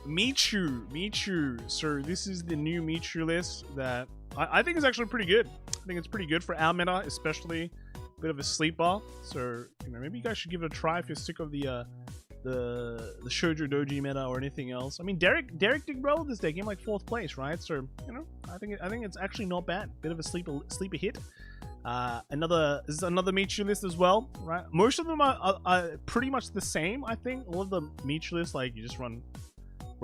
Michu. So this is the new Michu list that I think is actually pretty good. I think it's pretty good for our meta, especially a bit of a sleeper. So you know, maybe you guys should give it a try if you're sick of the Shojodoji meta or anything else. I mean, Derek did well with this deck. He came like 4th place, right? So you know, I think it's actually not bad. Bit of a sleeper hit. This is another Michu list as well, right? Most of them are pretty much the same, I think. All of the Michu lists, like, you just run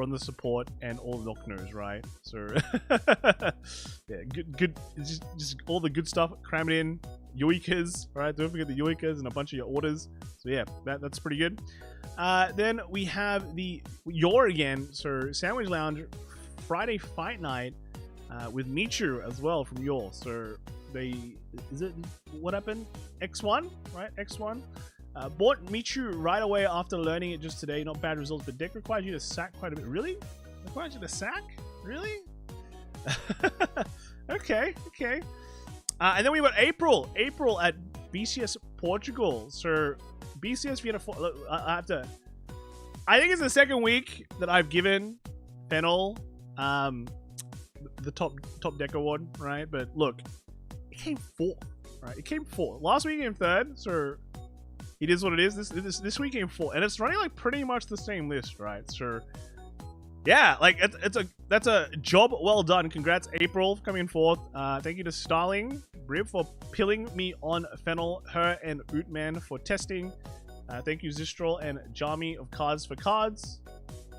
the support and all the Nocnos, right? So, yeah, good, just all the good stuff, cram it in. Yoikas, right? Don't forget the Yoikas and a bunch of your orders. So yeah, that's pretty good. Then we have the Yor again, so Sandwich Lounge Friday Fight Night with Michu as well from Yor. So what happened? X1, right? X1. Bought Michu right away after learning it just today. Not bad results, but deck requires you to sack quite a bit. Really? Requires you to sack? Really? Okay. And then we got April at BCS Portugal. So BCS Vienna. I think it's the second week that I've given Fennel the top deck award, right? But look, it came fourth, right? It came fourth. Last week it came third, so it is what it is. This week came fourth, and it's running like pretty much the same list, right? So yeah, like that's a job well done. Congrats, April, for coming in fourth. Thank you to Starling Brib for pilling me on Fennel, her and Ootman for testing. Thank you Zistral and Jami of Cards for Cards.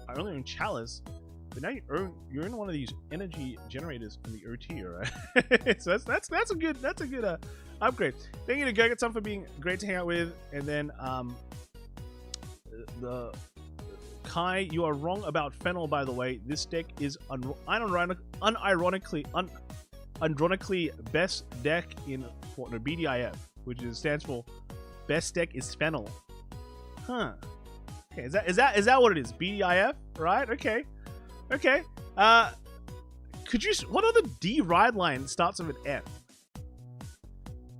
I only own Chalice, but now you're in one of these energy generators in the OT, right? So that's a good upgrade. Thank you to Go Get Some for being great to hang out with, and then the Kai, you are wrong about Fennel, by the way. This deck is unironically best deck in BDIF, which stands for best deck is Fennel. Huh. Okay, is that what it is? BDIF, right? Okay. Could you? What other D ride line starts with an F?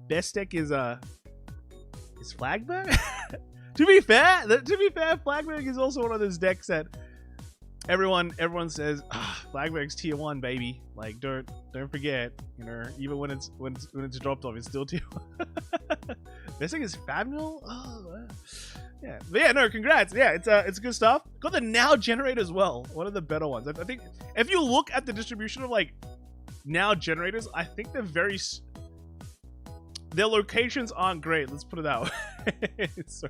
Best deck is Flagberg. To be fair, Flagberg is also one of those decks that everyone says, Flagberg's tier 1, baby. Like, don't forget, you know, even when it's dropped off, it's still tier 1. This thing is Fabnul. Oh, yeah. But yeah, no, congrats. Yeah, it's good stuff. Got the Now generator as well. One of the better ones. I think if you look at the distribution of like Now generators, I think they're their locations aren't great. Let's put it that way. So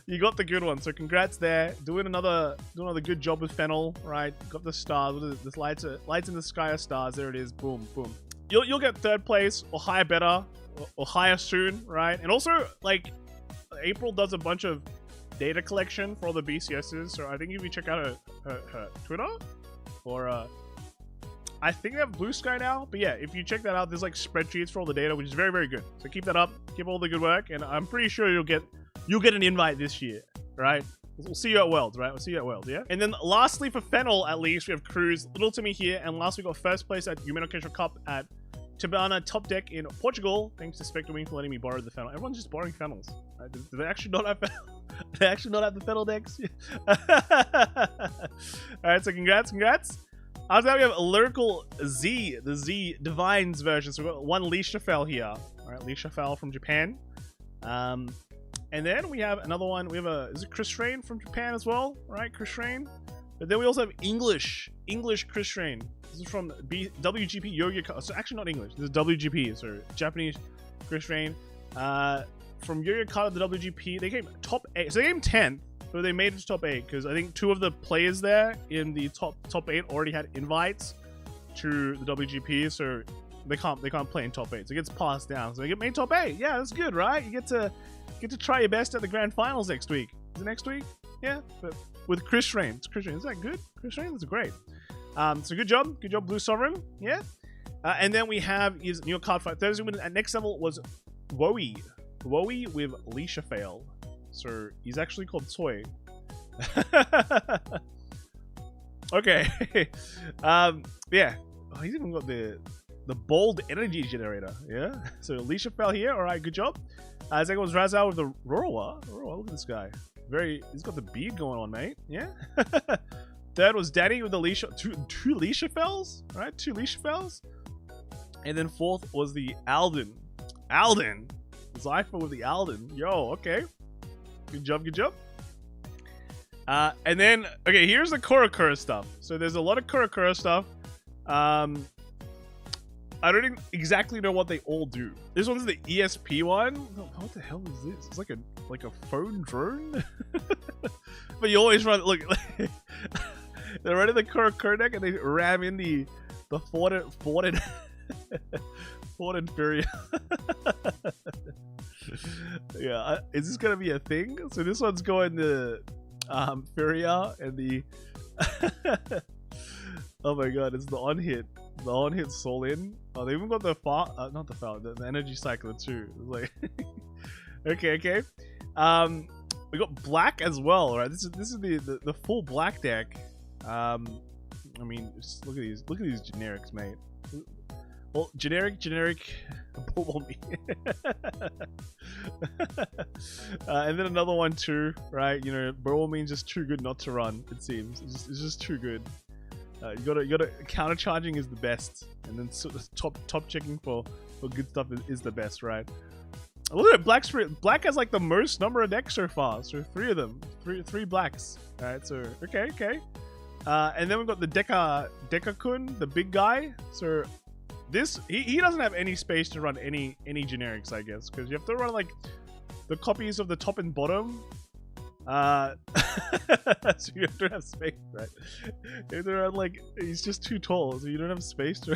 you got the good one. So congrats there. Doing another good job with Fennel, right? Got the stars. What is it? This lights in the sky are stars. There it is. Boom, boom. You'll get third place or higher better or higher soon, right? And also like April does a bunch of data collection for all the BCSs. So I think if you check out her Twitter or I think they have Blue Sky now, but yeah, if you check that out, there's like spreadsheets for all the data, which is very, very good. So keep that up, keep all the good work, and I'm pretty sure you'll get an invite this year, right? We'll see you at Worlds, right? We'll see you at Worlds, yeah? And then lastly for Fennel, at least, we have Cruz, Little Timmy here, and last we got first place at Humano Casual Cup at Tabana Top Deck in Portugal. Thanks to Spectre Wing for letting me borrow the Fennel. Everyone's just borrowing Fennels. Right? Do they actually not have Fennel? They actually not have the Fennel decks? Alright, so congrats. After that, we have a Lyrical Z, the Z Divines version. So we've got one Lishafel here. Alright, Lishafel from Japan. And then we have another one. We have is it Chris Rain from Japan as well? Right, Chris Rain. But then we also have English Chris Rain. This is from WGP Yo-Yo. So actually not English. This is WGP. So Japanese Chris Rain. From Yo-Yo Kata, the WGP. They came top 8. So they came 10th. So they made it to top 8 because I think 2 of the players there in the top 8 already had invites to the WGP, so they can't play in top 8. So it gets passed down. So they get made top 8. Yeah, that's good, right? You get to try your best at the grand finals next week. Is it next week? Yeah, but with Chris Rain. It's Chris Rain. Is that good? Chris Rain? That's great. So good job, Blue Sovereign. Yeah. And then we have his new card fight Thursday winner at next level was Wowie with Leisha Fail. So he's actually called Toy. Okay. Yeah. Oh, he's even got the bold energy generator. Yeah. So Alicia fell here. All right. Good job. Second was Rezael with the Roroa. Look at this guy. He's got the beard going on, mate. Yeah. Third was Danny with the Leisha. Two Leisha fells. All right. 2 Leisha fells. And then fourth was the Alden. Zypher with the Alden. Yo. Okay. Good job. And then, okay, here's the Corocoro stuff. So there's a lot of Corocoro stuff. I don't exactly know what they all do. This one's the ESP one. What the hell is this? It's like a phone drone. But you always run. Look, they're running the Corocoro deck and they ram in the Ford Inferior. Yeah, is this gonna be a thing? So this one's going to Furia and the oh my god, it's the on-hit soul in. Oh, they even got the the energy cycler too. It's like okay. We got black as well, right? This is the full black deck. I mean, just look at these generics, mate. Well, generic Bulbul. And then another one too, right? You know, Bulbul means just too good not to run. It seems it's just too good. You gotta counter charging is the best, and then top checking for good stuff is the best, right? Look at Black Spirit. Black has like the most number of decks so far, so 3 of them, three blacks. All right, so okay. And then we've got the Dekakun, the big guy. So this he doesn't have any space to run any generics, I guess, because you have to run like the copies of the top and bottom. So you don't have space, right? You have to run like he's just too tall, so you don't have space to.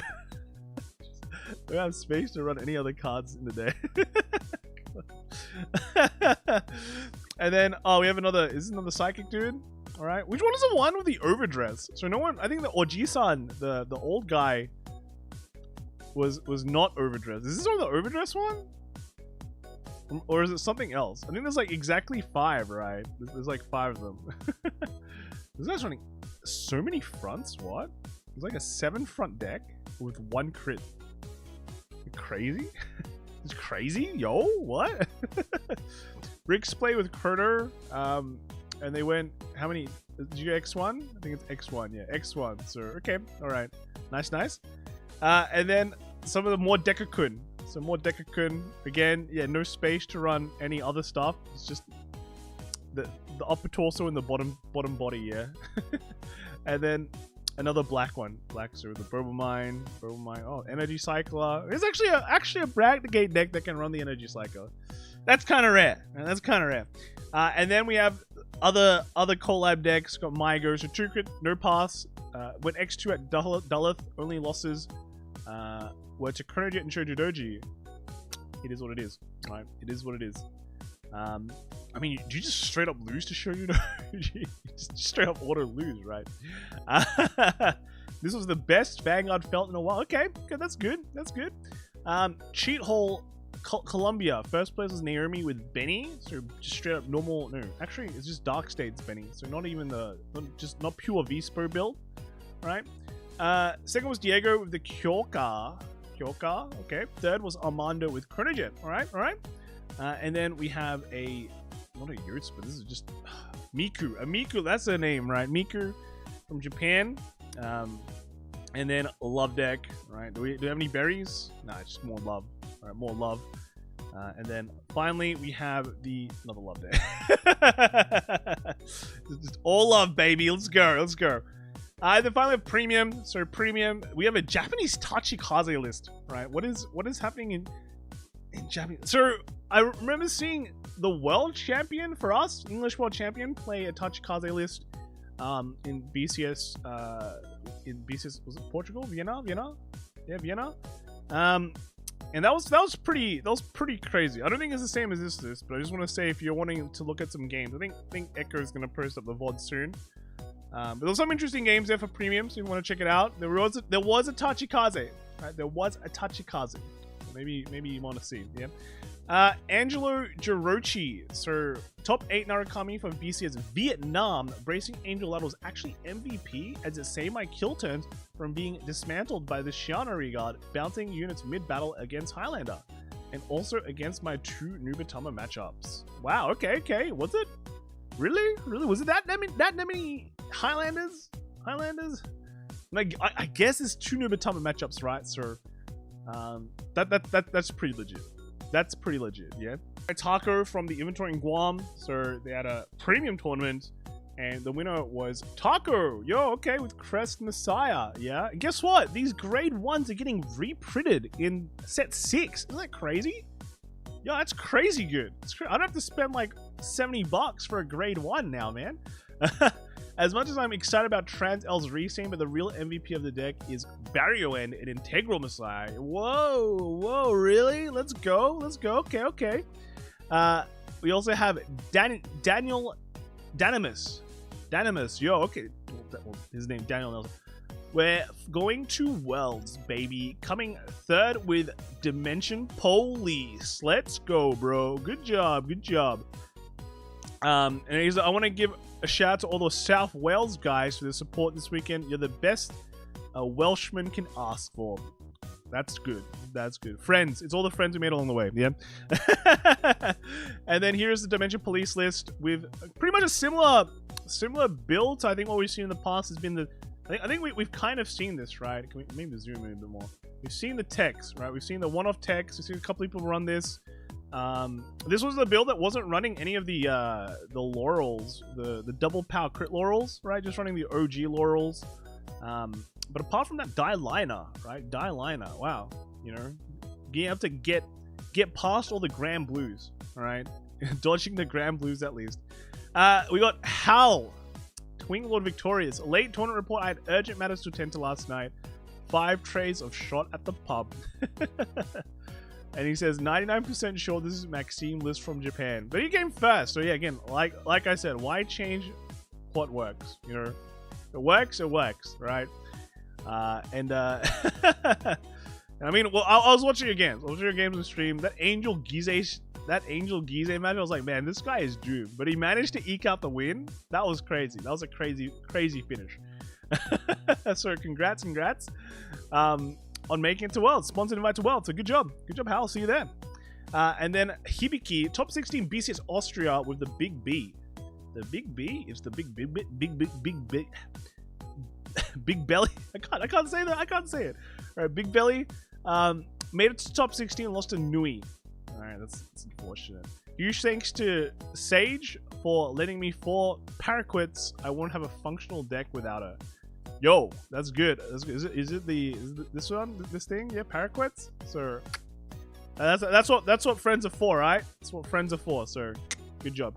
We don't have space to run any other cards in the day. And then we have another. Is this another psychic dude? All right. Which one is the one with the overdress? So no one. I think the Oji-san, the old guy, was not overdressed. Is this one the overdress one? Or is it something else? I think there's like exactly 5, right? There's like 5 of them. This guy's running so many fronts. What? It's like a 7-front deck with 1 crit. Crazy? It's crazy? Yo, what? Rick's play with Chrono, and they went, how many? Did you get X1? I think it's X1, yeah, X1. So, okay, alright. Nice. And then some of the more Dekakun. Some more Dekakun. Again, yeah, no space to run any other stuff. It's just the upper torso and the bottom body, yeah. And then another black one. Black, so the Mine. Oh, Energy Cycler. There's actually a Bragdgate deck that can run the Energy Cycler. That's kind of rare. And then we have other collab decks. Got Mygo, so 2 crit, no pass. Went X2 at Dulleth, only losses were to Chronojet and Shojodoji. It is what it is, right? It is what it is. I mean, do you just straight up lose to Shojodoji? You just straight up auto lose, right? This was the best Vanguard felt in a while. Okay, that's good. Cheat Hole Columbia. First place was Naomi with Benny. So just straight up normal. No, actually, it's just Dark States Benny. So not even not pure Vispo build, right? Second was Diego with the Kyoka. Okay. Third was Armando with Chronojet. All right. And then we have not a Yurts, but this is just Miku. Miku, that's her name, right? Miku from Japan. And then Love Deck, right? Do we have any berries? Nah, it's just more love. All right, more love. And then finally we have another Love Deck. Just all love, baby. Let's go. Then finally premium. So premium, we have a Japanese Tachikaze list, right? What is happening in Japanese? So I remember seeing the world champion for us, English world champion, play a Tachikaze list in BCS. Was it Portugal? Vienna? Yeah, Vienna. And that was pretty crazy. I don't think it's the same as this list, but I just want to say, if you're wanting to look at some games, I think Echo is going to post up the VOD soon. But there's some interesting games there for premium, so if you want to check it out. There was a Tachikaze, right? There was a Tachikaze. So maybe you want to see, yeah. Angelo Jirochi, so top 8 Narukami from BCS Vietnam. Bracing Angel Lad was actually MVP, as it saved my kill turns from being dismantled by the Shiranui guard, bouncing units mid-battle against Highlander, and also against my 2 Nubatama matchups. Wow, okay. Was it? Really? Was it that many Highlanders? Like, I guess it's 2 Nubatama matchups, right? So, that's pretty legit. That's pretty legit, yeah. Taco from the inventory in Guam, so they had a premium tournament, And the winner was Taco. Yo, okay, with Crest Messiah. Yeah. And guess what? These grade 1s are getting reprinted in set 6. Isn't that crazy? Yo, that's crazy good. I don't have to spend like $70 for a grade 1 now, man. As much as I'm excited about Trans L's rescene, but the real MVP of the deck is Barrier End and Integral Messiah. Whoa, really? Let's go. Okay, okay. We also have Daniel Danimus. Yo, okay. Well, his name, Daniel Nelson. We're going to Worlds, baby. Coming third with Dimension Police. Let's go, bro. Good job. And I want to give a shout out to all those South Wales guys for the support this weekend. You're the best a Welshman can ask for. That's good. Friends. It's all the friends we made along the way. Yeah. And then here's the Dimension Police list with pretty much a similar build to I think what we've seen in the past has been the. I think we've kind of seen this, right? Can we maybe zoom in a bit more? We've seen the techs, right? We've seen the one-off techs. We've seen a couple people run this. This was the build that wasn't running any of the laurels, the double power crit laurels, right? Just running the OG laurels. But apart from that, Daiyusha, right? Daiyusha, wow. You know, you have to get past all the Grand Blues, all right? Dodging the Grand Blues at least. We got Hal, Twin Lord Victorious. Late tournament report. I had urgent matters to attend to last night. 5 trays of shot at the pub. And he says 99% sure this is Maxime list from Japan, but he came first. So yeah, again, like I said, why change what works? You know, it works, right? I mean, well, I was watching your games. I was watching your games on stream. That Angel Gize match, I was like, man, this guy is doomed. But he managed to eke out the win. That was crazy. That was a crazy finish. So congrats. On making it to Worlds. Sponsored invite to Worlds. So good job, Hal. See you there. And then Hibiki, top 16 BCS Austria with the Big B. The Big B is the big belly. I can't say that. I can't say it. All right, Big Belly made it to top 16 and lost to Nui. All right, that's unfortunate. Huge thanks to Sage for letting me 4 Paraquits. I won't have a functional deck without her. Yo, that's good. Is it this one? This thing? Yeah, Paraquets. So that's what friends are for, right? That's what friends are for. So good job.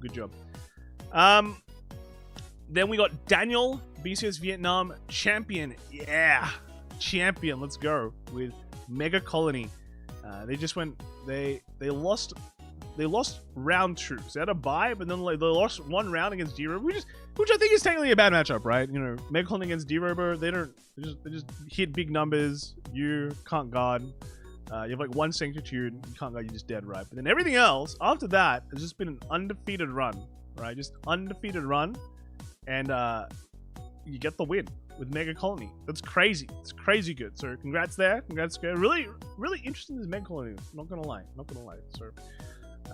Then we got Daniel, BCS Vietnam champion. Yeah, champion. Let's go with Mega Colony. They just went. They lost round 2. So they had a bye, but then they lost 1 round against D-Robo, which I think is technically a bad matchup, right? You know, Mega Colony against D-Robo, they just hit big numbers. You can't guard. You have like 1 Sanctitude, you can't guard, you're just dead, right? But then everything else after that has just been an undefeated run, right? Just undefeated run, and you get the win with Mega Colony. That's crazy. It's crazy good. So congrats there. Congrats. Really interesting this Mega Colony. Not gonna lie. So.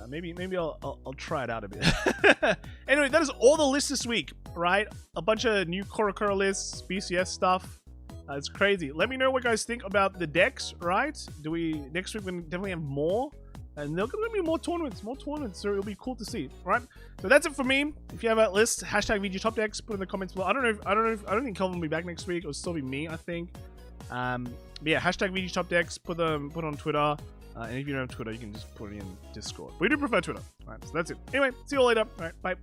Maybe I'll try it out a bit. Anyway, that is all the lists this week, right? A bunch of new Corocoro lists, BCS stuff. It's crazy. Let me know what you guys think about the decks, right? Next week we definitely have more, and there's gonna be more tournaments, so it'll be cool to see, right? So that's it for me. If you have a list, hashtag VG Top Decks, put in the comments below. I don't think Kelvin will be back next week. It'll still be me, I think. But yeah, hashtag VG Top Decks. Put it on Twitter. And if you don't have Twitter, you can just put it in Discord. We do prefer Twitter. All right, so that's it. Anyway, see you all later. All right, bye.